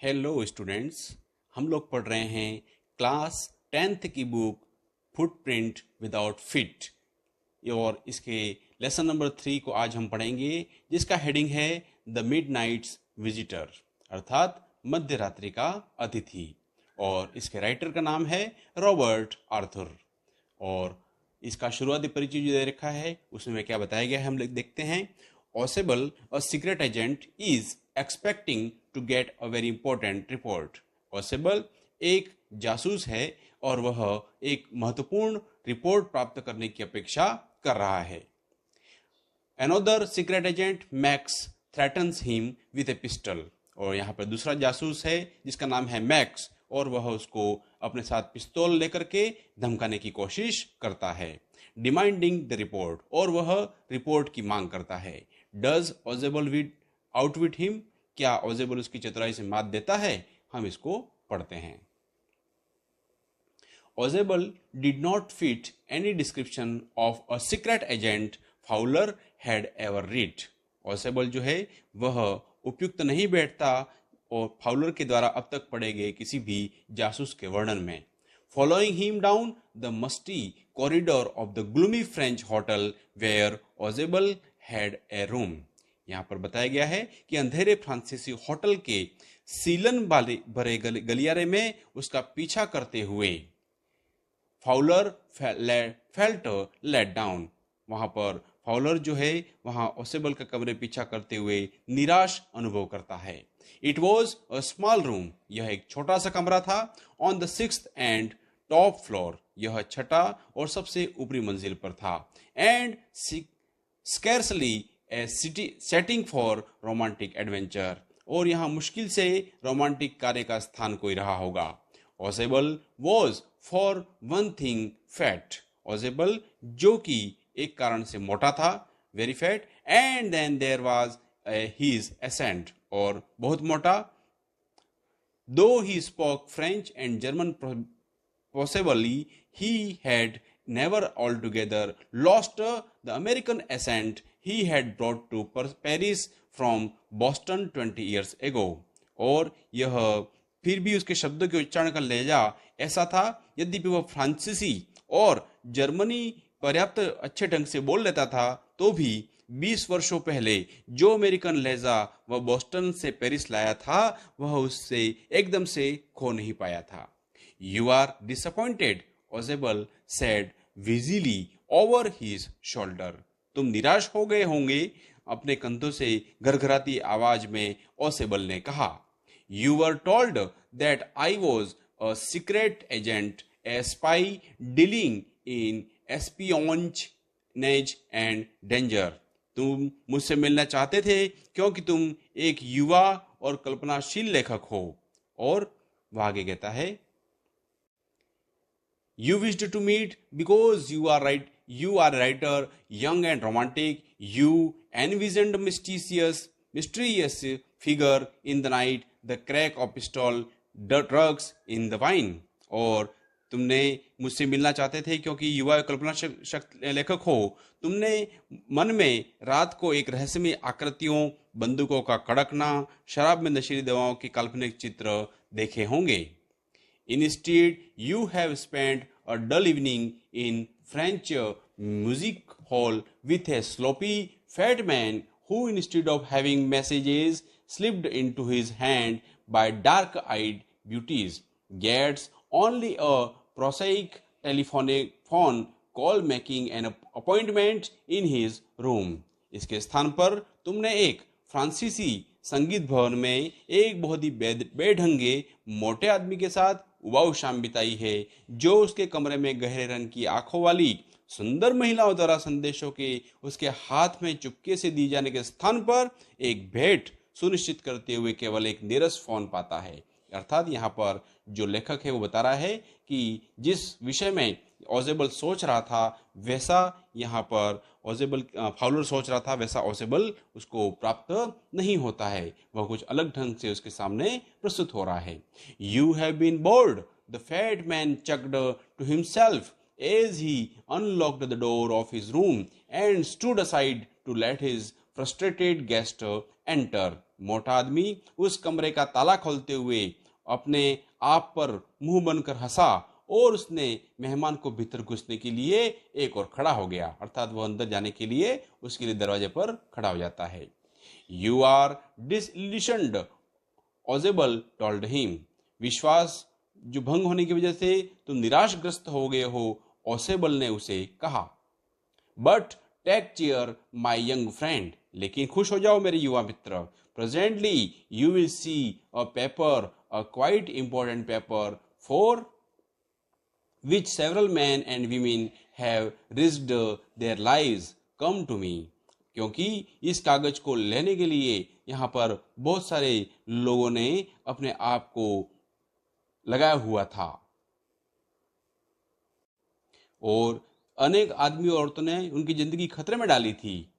Hello students, हम लोग पढ़ रहे हैं क्लास 10th की बुक फुटप्रिंट विदाउट फिट और इसके लेसन नंबर 3 को आज हम पढ़ेंगे, जिसका हेडिंग है द मिडनाइट्स विजिटर अर्थात मध्य रात्रि का अतिथि। और इसके राइटर का नाम है रॉबर्ट आर्थर। और इसका शुरुआती परिचय जो दे रखा है उसमें क्या बताया गया है हम लोग देखते हैं। Osable, a secret agent, is expecting to get a very important report. Osable एक जासूस है और वह एक महत्वपूर्ण रिपोर्ट प्राप्त करने की अपेक्षा कर रहा है। Another secret agent, Max, threatens him with a pistol. और यहाँ पर दूसरा जासूस है जिसका नाम है मैक्स और वह उसको अपने साथ पिस्तौल लेकर के धमकाने की कोशिश करता है। डिमांडिंग द रिपोर्ट, और वह रिपोर्ट की मांग करता है। डज ओजेबल आउटविट हिम, क्या ओजेबल उसकी चतुराई से मात देता है? हम इसको पढ़ते हैं। Osable did not fit any description of a secret agent Fowler had ever read. Osable जो है वह उपयुक्त नहीं बैठता और फाउलर के द्वारा अब तक पढ़े गए किसी भी जासूस के वर्णन में। Following him down the musty corridor of the gloomy French hotel where Osable had a room. यहाँ पर बताया गया है कि अंधेरे फ्रांसीसी होटल के सीलन भरे गलियारे में उसका पीछा करते हुए फाउलर फेल्ट लेट डाउन। वहां पर फाउलर जो है वहां ओसेबल का कमरे पीछा करते हुए निराश अनुभव करता है। It was a small room, यह एक छोटा सा कमरा था। On the 6th and top floor, यह छठा और सबसे ऊपरी मंजिल पर था। And scarcely A setting for romantic adventure, और यहाँ मुश्किल से रोमांटिक कार्य का स्थान कोई रहा होगा। Osable was for one thing fat, Osable जो कि एक कारण से मोटा था, very fat. And then there was his accent, और बहुत मोटा। Though he spoke French and German possibly he had never altogether lost the American accent he had brought to Paris from Boston 20 years ago. और यह फिर भी उसके शब्दों के उच्चारण का लहजा ऐसा था, यद्यपि वह फ्रांसीसी और जर्मनी पर्याप्त अच्छे ढंग से बोल लेता था, तो भी 20 वर्षों पहले जो अमेरिकन लहजा वह बोस्टन से पेरिस लाया था वह उससे एकदम से खो नहीं पाया था। You are disappointed, Osable said wheezily over his shoulder. तुम निराश हो गए होंगे, अपने कंधों से घरघराती आवाज में ओसेबल ने कहा। You were told that I was a secret agent, a spy dealing in espionage and danger. तुम मुझसे मिलना चाहते थे क्योंकि तुम एक युवा और कल्पनाशील लेखक हो। और वह आगे कहता है, You wished to meet because you are right. You are a writer, young and romantic. You envisioned mysterious figure in the night, the crack of pistol, the drugs in the wine. और तुमने मुझसे मिलना चाहते थे क्योंकि युवा कल्पना लेखक हो। तुमने मन में रात को एक रहस्यमय आकृतियों, बंदूकों का कड़कना, शराब में नशीली दवाओं के काल्पनिक चित्र देखे होंगे। Instead, you have spent a dull evening in French music hall with a sloppy fat man who, instead of having messages slipped into his hand by dark-eyed beauties, gets only a prosaic telephone call making an appointment in his room. इसके स्थान पर तुमने एक फ्रांसीसी संगीत भवन में एक बहुत ही बेढंगे मोटे आदमी के साथ उबाऊ शाम बिताई है, जो उसके कमरे में गहरे रंग की आंखों वाली सुंदर महिलाओं द्वारा संदेशों के उसके हाथ में चुपके से दी जाने के स्थान पर एक भेंट सुनिश्चित करते हुए केवल एक नीरस फोन पाता है। अर्थात यहाँ पर जो लेखक है वो बता रहा है कि जिस विषय में ओसेबल सोच रहा था वैसा यहाँ पर फाउलर सोच रहा था वैसा ओसेबल उसको प्राप्त नहीं होता है, वह कुछ अलग ढंग से उसके सामने प्रस्तुत हो रहा है। You have been bored, the fat man chuckled to himself as he unlocked the door of his room and stood aside to let his frustrated guest enter. मोटा आदमी उस कमरे का ताला खोलते हुए अपने आप पर मुंह बनकर हंसा और उसने मेहमान को भीतर घुसने के लिए एक और खड़ा हो गया, अर्थात वो अंदर जाने के लिए उसके लिए दरवाजे पर खड़ा हो जाता है। You are disillusioned, Osable told him. विश्वास जो भंग होने की वजह से तुम निराशग्रस्त हो गए हो, ओसेबल ने उसे कहा। But take cheer my young friend, लेकिन खुश हो जाओ मेरे युवा मित्र। Presently you will see a paper, a quite important paper for which several men and women have risked their lives, come to me. क्योंकि इस कागज को लेने के लिए यहाँ पर बहुत सारे लोगों ने अपने आप को लगाया हुआ था और अनेक आदमी और औरतों ने उनकी जिंदगी खतरे में डाली थी।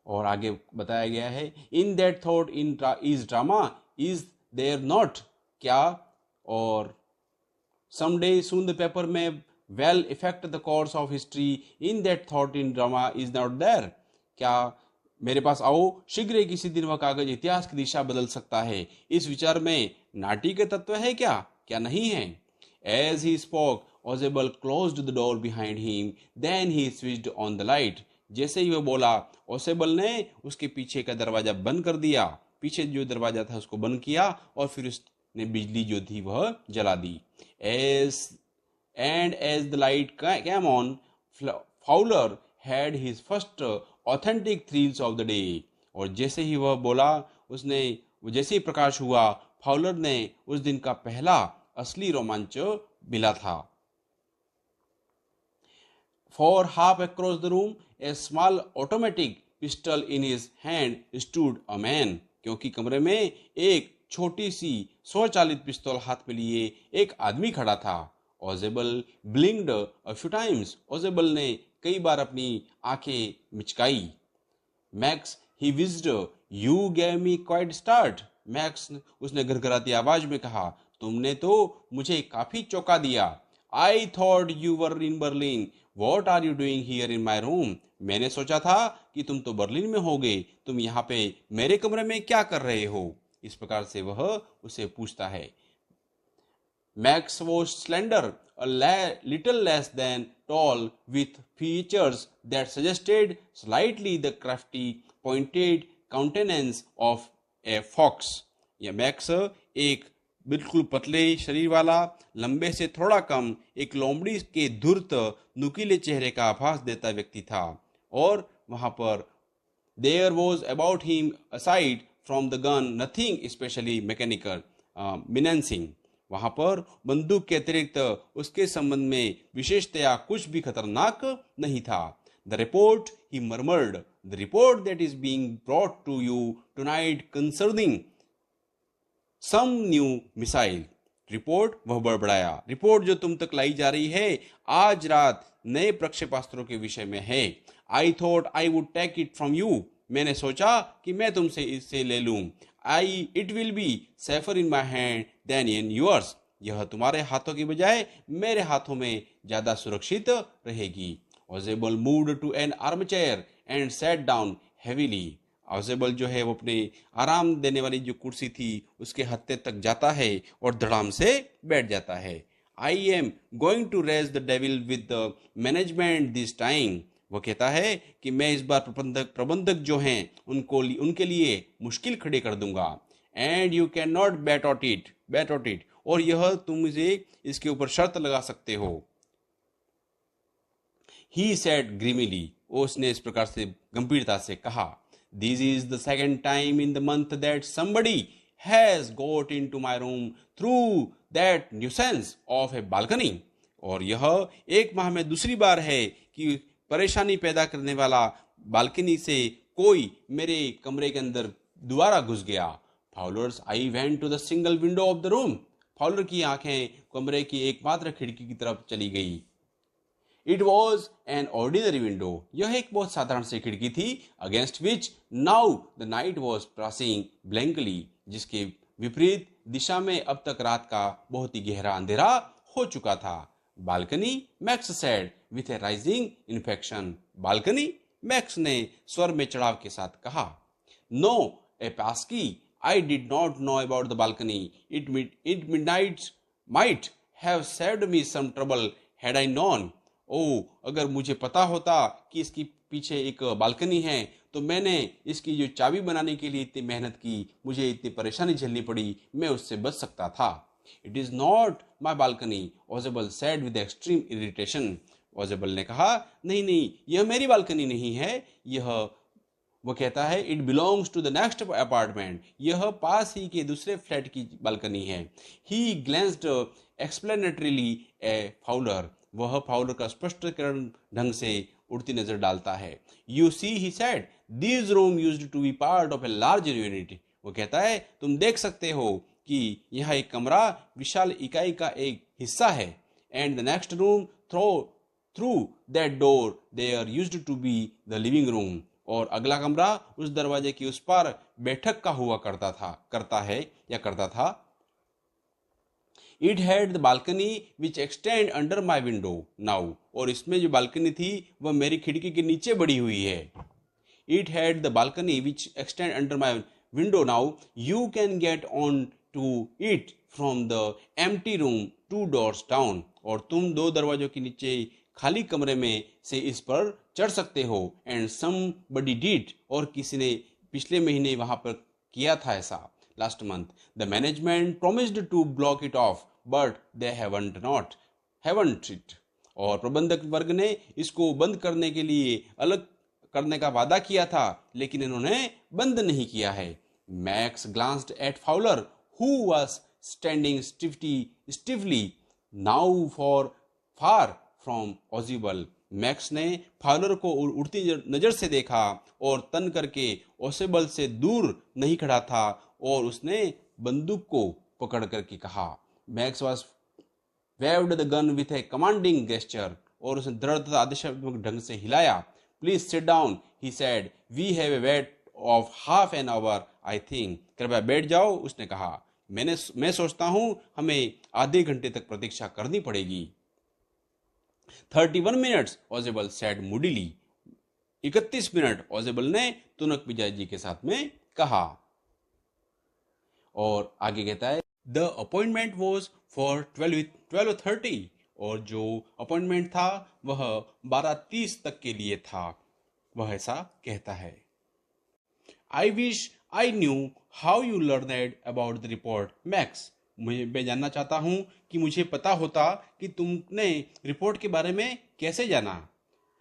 और आगे बताया गया है, in that thought in is drama is there not, क्या, और someday soon the paper may well affect the course of history, in that thought in drama is not there, क्या मेरे पास आओ, शीघ्र ही किसी दिन वह कागज इतिहास की दिशा बदल सकता है, इस विचार में नाटी के तत्व है क्या, क्या नहीं है। As he spoke, Ozebel closed the door behind him, then he switched on the light. जैसे ही वह बोला, ओसेबल ने उसके पीछे का दरवाजा बंद कर दिया, पीछे जो दरवाजा था उसको बंद किया और फिर उसने बिजली जो थी वह जला दी। As the light came on, Fowler had his first authentic thrills of the day. और जैसे ही वह बोला, उसने जैसे ही प्रकाश हुआ, फाउलर ने उस दिन का पहला असली रोमांच मिला था। For half across the room, a small automatic pistol in his hand stood a man. क्योंकि कमरे में एक छोटी सी स्वचालित पिस्तौल हाथ में लिए एक आदमी खड़ा था। ओजेबल blinked a few times. ओजेबल ने कई बार अपनी आंखें मिचकाई। Max, he whizzed, you gave me quite start. Max, उसने घरघराती आवाज में कहा, तुमने तो मुझे काफी चौंका दिया। I thought you were in Berlin. What are you doing here in my room? मैंने सोचा था कि तुम तो बर्लिन में होगे, तुम यहाँ पे मेरे कमरे में क्या कर रहे हो। इस प्रकार से वह उसे पूछता है। Max was slender, a little less than tall, with features that suggested slightly the crafty, pointed countenance of a fox. यह मैक्स एक बिल्कुल पतले शरीर वाला, लंबे से थोड़ा कम, एक लोमड़ी के धूर्त नुकीले चेहरे का आभास देता व्यक्ति था। और वहां पर there was about him aside from the gun nothing specially mechanical menacing. वहां पर बंदूक के अतिरिक्त उसके संबंध में विशेषतया कुछ भी खतरनाक नहीं था। The report, he murmured, the report that is being brought to you tonight concerning some new missile. Report, वह बड़बड़ाया, रिपोर्ट जो तुम तक लाई जा रही है आज रात नए प्रक्षेपास्त्रों के विषय में है। I thought I would take it from you, मैंने सोचा कि मैं तुमसे इससे ले लूं। It will be safer in my hand than in yours, यह तुम्हारे हाथों की बजाय मेरे हाथों में ज्यादा सुरक्षित रहेगी। Ozebel moved to an arm chair and sat down heavily. Ozebel जो है वो अपने आराम देने वाली जो कुर्सी थी उसके हत्थे तक जाता है और धड़ाम से बैठ जाता है। I am going to raise the devil with the management this time, वो कहता है कि मैं इस बार प्रबंधक जो हैं उनके लिए मुश्किल खड़ी कर दूंगा। And you can not bat out it, और यह तुम मुझे इसके ऊपर शर्त लगा सकते हो। ही सेड ग्रीमिली, उसने इस प्रकार से गंभीरता से कहा। This is the second time in the month that somebody has got into my room through that nuisance of a balcony. और यह एक माह में दूसरी बार है कि परेशानी पैदा करने वाला बालकनी से कोई मेरे कमरे के अंदर दोबारा घुस गया। Fowler's eye went to the single window of the room, Fowler की आंखें कमरे की एकमात्र खिड़की की तरफ चली गई। It was an ordinary window, यह एक बहुत साधारण सी खिड़की थी। Against which now the night was passing blankly, जिसके विपरीत दिशा में अब तक रात का बहुत ही गहरा अंधेरा हो चुका था। Balcony, Max said with a rising infection. Balcony, Max ने स्वर में चढ़ाव के साथ कहा। No a passkey, I did not know about the balcony. It might have saved me some trouble had I known. ओह, अगर मुझे पता होता कि इसकी पीछे एक बालकनी है तो मैंने इसकी जो चाबी बनाने के लिए इतनी मेहनत की, मुझे इतनी परेशानी झेलनी पड़ी, मैं उससे बच सकता था. It is not my balcony, Ozebel said with extreme irritation. ओजेबल ने कहा, नहीं, यह मेरी बालकनी नहीं है, वो कहता है it belongs to the next apartment, यह पास ही के दूसरे फ्लैट की बालकनी है. He glanced explanatorily a Fowler, वह फाउलर का स्पष्टीकरण ढंग से उड़ती नजर डालता है. You see, he said, these rooms used to be part of a larger unit. वो कहता है तुम देख सकते हो कि यह एक कमरा विशाल इकाई का एक हिस्सा है. And the next room through that door they are used to be the living room. और अगला कमरा उस दरवाजे की उस पार बैठक का हुआ करता था. It had the balcony which extend under my window now, और इसमें जो बालकनी थी वह मेरी खिड़की के नीचे बढ़ी हुई है. It had the balcony which extend under my window now, you can get on to it from the empty room 2 doors down. और तुम 2 दरवाजों के नीचे खाली कमरे में से इस पर चढ़ सकते हो. एंड समबडी डिड, और किसी ने पिछले महीने वहां पर किया था ऐसा. Last month the management promised to block it off but they haven't it. और प्रबंधक वर्ग ने इसको बंद करने के लिए अलग करने का वादा किया था, लेकिन इन्होंने बंद नहीं किया है. Max glanced at Fowler who was standing stiffly now far from Ozebel. Max ने फाउलर को उड़ती नजर से देखा और तन करके ओसेबल से दूर नहीं खड़ा था, और उसने बंदूक को पकड़ करके कहा. Max was waved the gun with a commanding gesture, और उसने दृढ़ तथा आदेशात्मक ढंग से हिलाया. Please sit down, he said, we have a wait of half an hour I think. कृपया बैठ जाओ, उसने कहा. मैं सोचता हूं हमें आधे घंटे तक प्रतीक्षा करनी पड़ेगी. 31 minutes, ओजेबल सेड मूडीली. 31 मिनट, ओजेबल ने तुनक मिजाजी के साथ में कहा. और आगे कहता है द अपॉइंटमेंट वॉज फॉर 12:30, और जो अपॉइंटमेंट था वह 12:30 तक के लिए था. वह ऐसा कहता है. I wish I knew how you learned about the report max. मैं जानना चाहता हूं कि मुझे पता होता कि तुमने रिपोर्ट के बारे में कैसे जाना.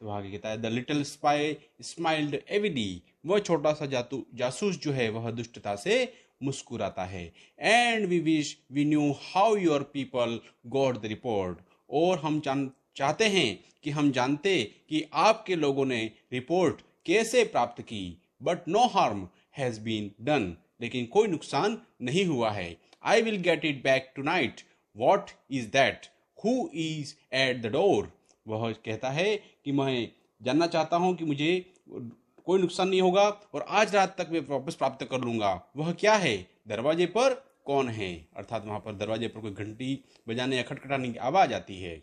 तो आगे कहता है द लिटिल स्पाई स्माइल्ड एविडी. वह छोटा सा जासूस जो है वह दुष्टता से मुस्कुराता है. And we wish we knew how your people got the report. और हम चाहते हैं कि हम जानते कि आपके लोगों ने रिपोर्ट कैसे प्राप्त की. But no harm has been done. लेकिन कोई नुकसान नहीं हुआ है. I will get it back tonight. What is that? Who is at the door? वह कहता है कि मैं जानना चाहता हूं कि मुझे कोई नुकसान नहीं होगा और आज रात तक मैं वापस प्राप्त कर लूंगा. वह क्या है? दरवाजे पर कौन है? अर्थात वहां पर दरवाजे पर कोई घंटी बजाने या खटखटाने की आवाज आती है.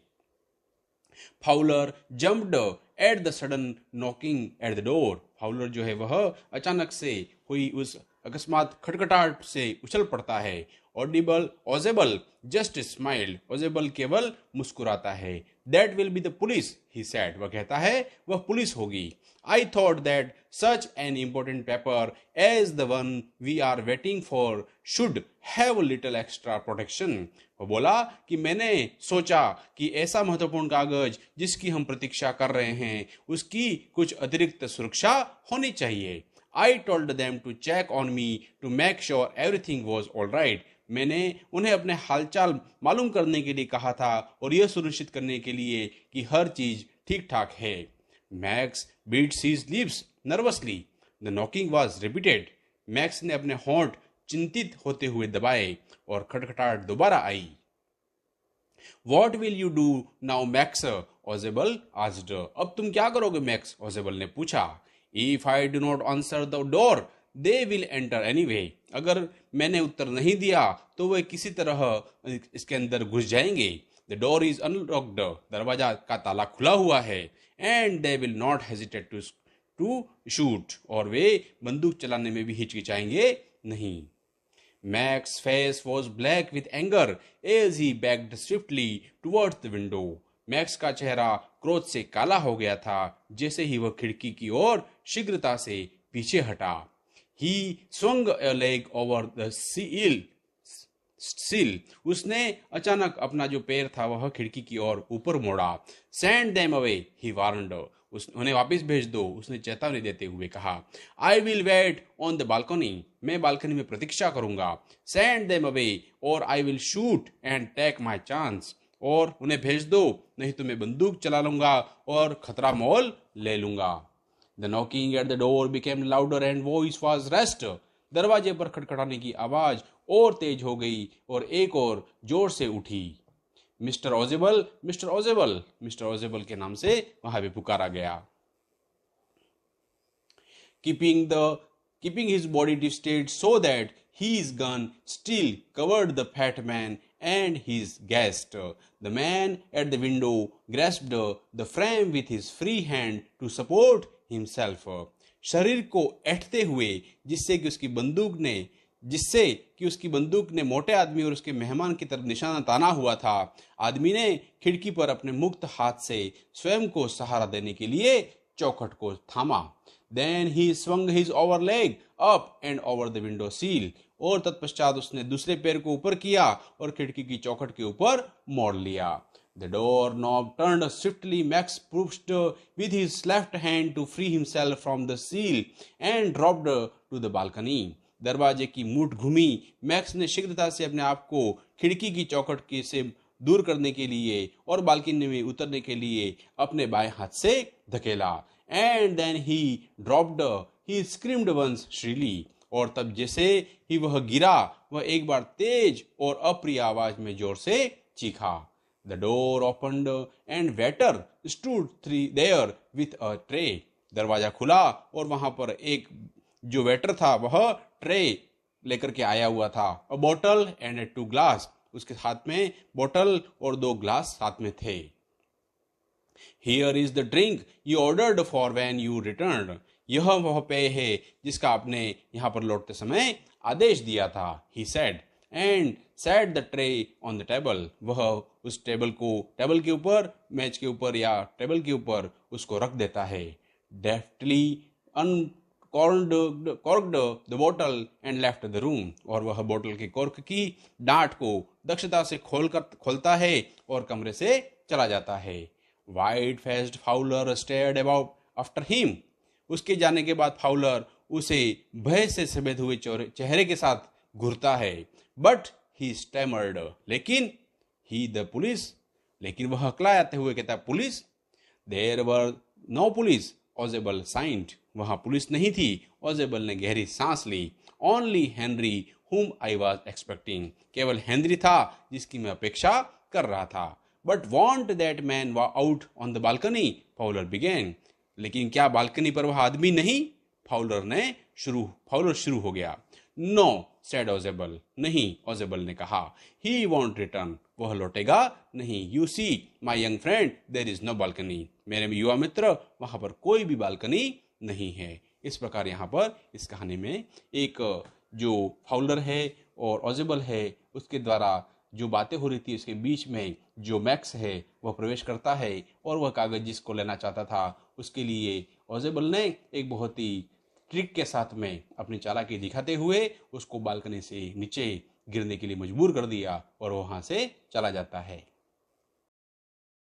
Fowler jumped at the sudden knocking at the door. Fowler जो है वह अचानक से हुई उस अकस्मात खटखटाहट से उछल पड़ता है. ओजेबल जस्ट स्माइल्ड. ओजेबल केवल मुस्कुराता है. That will be the police, he said. वह कहता है वह पुलिस होगी. I thought that such an important paper as the one we are waiting for should have little extra protection. वह बोला कि मैंने सोचा कि ऐसा महत्वपूर्ण कागज जिसकी हम प्रतीक्षा कर रहे हैं उसकी कुछ अतिरिक्त सुरक्षा होनी चाहिए. I told them to check on me to make sure everything was all right. मैंने उन्हें अपने हालचाल मालूम करने के लिए कहा था और यह सुनिश्चित करने के लिए कि हर चीज ठीक ठाक है. Max beat his lips nervously. The knocking was repeated. Max ने अपने होंठ चिंतित होते हुए दबाए और खटखटाहट दोबारा आई. What will you do now, Max? ओजेबल asked. अब तुम क्या करोगे मैक्स? ओजेबल ने पूछा. If I do not answer the door, they will enter anyway. अगर मैंने उत्तर नहीं दिया तो वे किसी तरह इसके अंदर घुस जाएंगे. The door is unlocked. दरवाजा का ताला खुला हुआ है. And they will not hesitate to to shoot, और वे बंदूक चलाने में भी हिचकिचाएंगे नहीं। Mac's face was black with anger as he backed swiftly towards the window. Max का चेहरा क्रोध से काला हो गया था जैसे ही वह खिड़की की ओर शीघ्रता से पीछे हटा। He swung a leg over the sill. उसने अचानक अपना जो पैर था वह खिड़की की ओर ऊपर मोड़ा। Send them away, he warned. उन्हें वापस भेज दो, उसने चेतावनी देते हुए कहा। I will wait on the balcony. मैं बालकनी में प्रतीक्षा करूंगा। Send them away or I will shoot and take my chance. और उन्हें भेज दो, नहीं तो मैं बंदूक चला लूंगा और खतरा मोल ले लूंगा। The knocking at the door became louder and voice was raised. दरवाजे पर खटखटाने की आवाज और तेज हो गई और एक और जोर से उठी। मिस्टर ओजेबल, मिस्टर ओजेबल, मिस्टर ओजेबल के नाम से वहां भी पुकारा गया। Keeping his body twisted so that his gun still covered the fat man and his guest. The man at the window grasped the frame with his free hand to support himself. शरीर को ऐंठते हुए जिससे कि उसकी बंदूक ने मोटे आदमी और उसके मेहमान की तरफ निशाना ताना हुआ था। आदमी ने खिड़की पर अपने मुक्त हाथ से स्वयं को सहारा देने के लिए चौखट को थामा। Then he swung his over leg up and over the window sill. और तत्पश्चात उसने दूसरे पैर को ऊपर किया और खिड़की की चौखट के ऊपर मोड़ लिया। The door knob turned swiftly. Max pushed with his left hand to free himself from the sill and dropped to the balcony. दरवाजे की मूठ घूमी। मैक्स ने शीघ्रता से अपने आप को खिड़की की चौखट के से दूर करने के लिए और बालकनी में उतरने के लिए अपने बाएं हाथ से धकेला। And then he dropped. He screamed once shrilly. और तब जैसे ही वह गिरा, वह एक बार तेज और अप्रिय आवाज में जोर से चीखा। The door opened and waiter stood there with a tray. दरवाजा खुला और वहां पर एक जो वेटर था वह ट्रे लेकर के आया हुआ था। A bottle and 2 glass. उसके हाथ में बोतल और 2 ग्लास साथ में थे। Here is the drink you ordered for when you returned. यह वह पेय है जिसका आपने यहाँ पर लौटते समय आदेश दिया था। He said and set the tray on the table. वह उस टेबल के ऊपर, मेज के ऊपर या टेबल के ऊपर उसको रख देता है। Deftly corked the bottle and left the room. और वह बोतल के कॉर्क की डांट को दक्षता से खोलता है और कमरे से चला जाता है। White-faced Fowler stared about after him. उसके जाने के बाद फाउलर उसे भय से सफेद हुए चेहरे के साथ घूरता है। But he stammered. लेकिन वह हकलाते हुए कहता है police. There were no police. ओजेबल signed. वहां पुलिस नहीं थी। ओजेबल ने गहरी सांस ली। Only Henry whom I was expecting. केवल हेनरी था जिसकी मैं अपेक्षा कर रहा था। But won't that man out on the balcony? Fowler began. लेकिन क्या बालकनी पर वह आदमी नहीं? फाउलर शुरू हो गया। No, said ओजेबल. नहीं, ओजेबल ने कहा। He won't return. वह लौटेगा नहीं। You see, my young friend, there is no balcony. मेरे युवा मित्र, वहां पर कोई भी बालकनी नहीं है। इस प्रकार यहाँ पर इस कहानी में एक जो फाउलर है और ओजेबल है उसके द्वारा जो बातें हो रही थी उसके बीच में जो मैक्स है वह प्रवेश करता है और वह कागज जिसको लेना चाहता था उसके लिए ओजेबल ने एक बहुत ही ट्रिक के साथ में अपनी चालाकी दिखाते हुए उसको बालकनी से नीचे गिरने के लिए मजबूर कर दिया और वहां से चला जाता है।